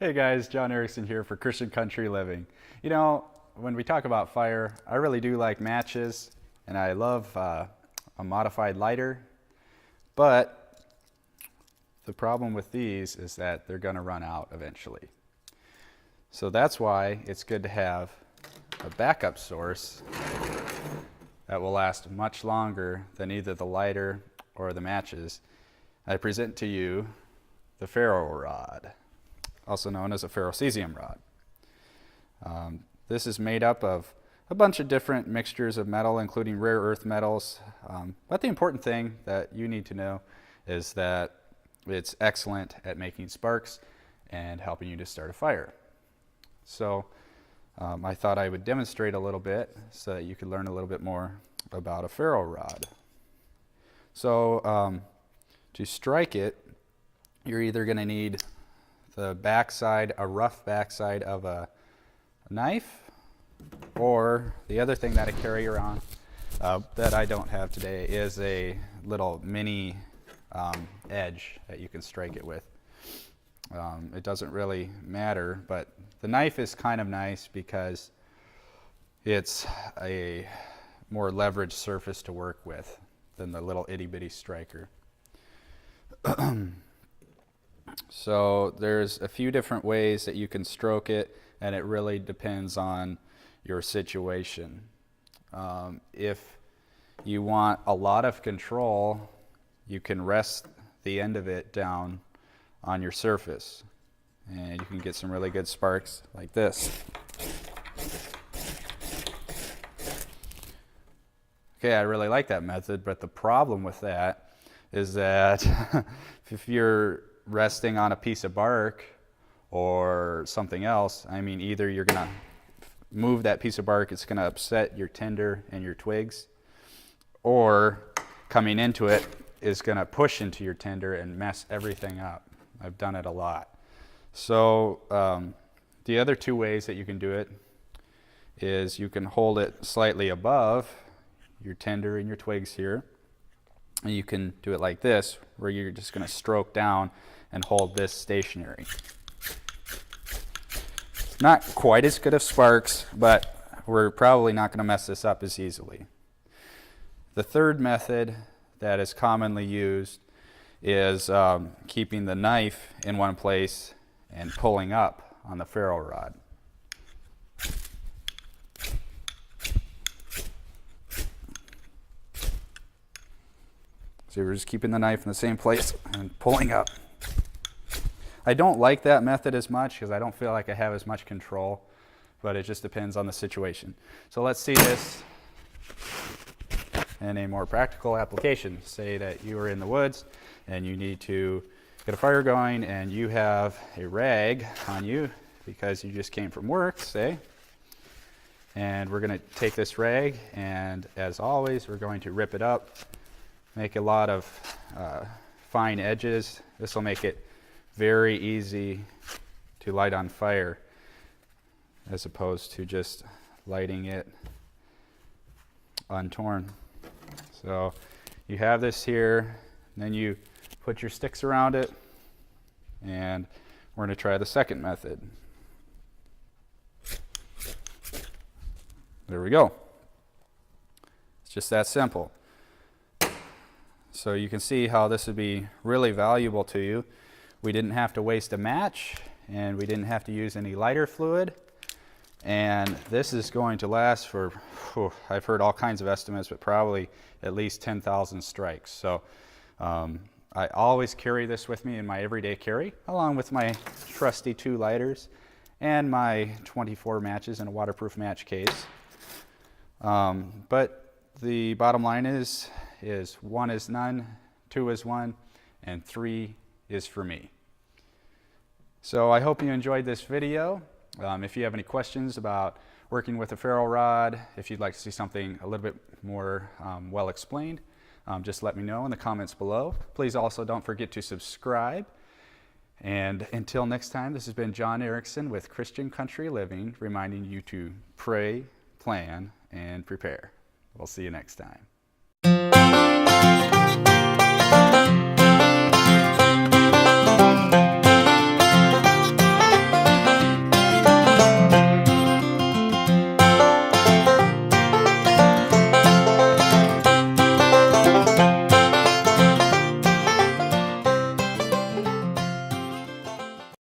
Hey guys, John Erickson here for Christian Country Living. You know, when we talk about fire, I really do like matches, and I love a modified lighter, but the problem with these is that they're going to run out eventually. So that's why it's good to have a backup source that will last much longer than either the lighter or the matches. I present to you the Ferro Rod, also known as a ferrocesium rod. This is made up of a bunch of different mixtures of metal, including rare earth metals. But the important thing that you need to know is that it's excellent at making sparks and helping you to start a fire. So I thought I would demonstrate a little bit so that you could learn a little bit more about a ferro rod. So to strike it, you're either going to need the backside, a rough backside of a knife, or the other thing that I carry around that I don't have today is a little mini edge that you can strike it with. It doesn't really matter, but the knife is kind of nice because it's a more leveraged surface to work with than the little itty bitty striker. So there's a few different ways that you can stroke it, and it really depends on your situation. If you want a lot of control, you can rest the end of it down on your surface, and you can get some really good sparks like this. Okay, I really like that method, but the problem with that is that if you're resting on a piece of bark or something else, I mean, either you're going to move that piece of bark, it's going to upset your tinder and your twigs, or coming into it is going to push into your tinder and mess everything up. I've done it a lot. So the other two ways that you can do it is you can hold it slightly above your tinder and your twigs here, and you can do it like this, where you're just going to stroke down and hold this stationary. Not quite as good of sparks, but we're probably not going to mess this up as easily. The third method that is commonly used is keeping the knife in one place and pulling up on the ferro rod. So we're just keeping the knife in the same place and pulling up. I don't like that method as much because I don't feel like I have as much control, but it just depends on the situation. So let's see this in a more practical application. Say that you are in the woods and you need to get a fire going, and you have a rag on you because you just came from work, say. And we're going to take this rag, and as always, we're going to rip it up, make a lot of fine edges. This will make it very easy to light on fire, as opposed to just lighting it untorn. So you have this here, and then you put your sticks around it, and we're going to try the second method. There we go. It's just that simple. So you can see how this would be really valuable to you. We didn't have to waste a match, and we didn't have to use any lighter fluid. And this is going to last for, I've heard all kinds of estimates, but probably at least 10,000 strikes. So I always carry this with me in my everyday carry, along with my trusty 2 lighters and my 24 matches in a waterproof match case. But the bottom line is 1 is none, 2 is 1, and 3 is for me. So I hope you enjoyed this video. If you have any questions about working with a ferro rod, if you'd like to see something a little bit more well explained, just let me know in the comments below. Please also don't forget to subscribe. And until next time, this has been John Erickson with Christian Country Living, reminding you to pray, plan, and prepare. We'll see you next time.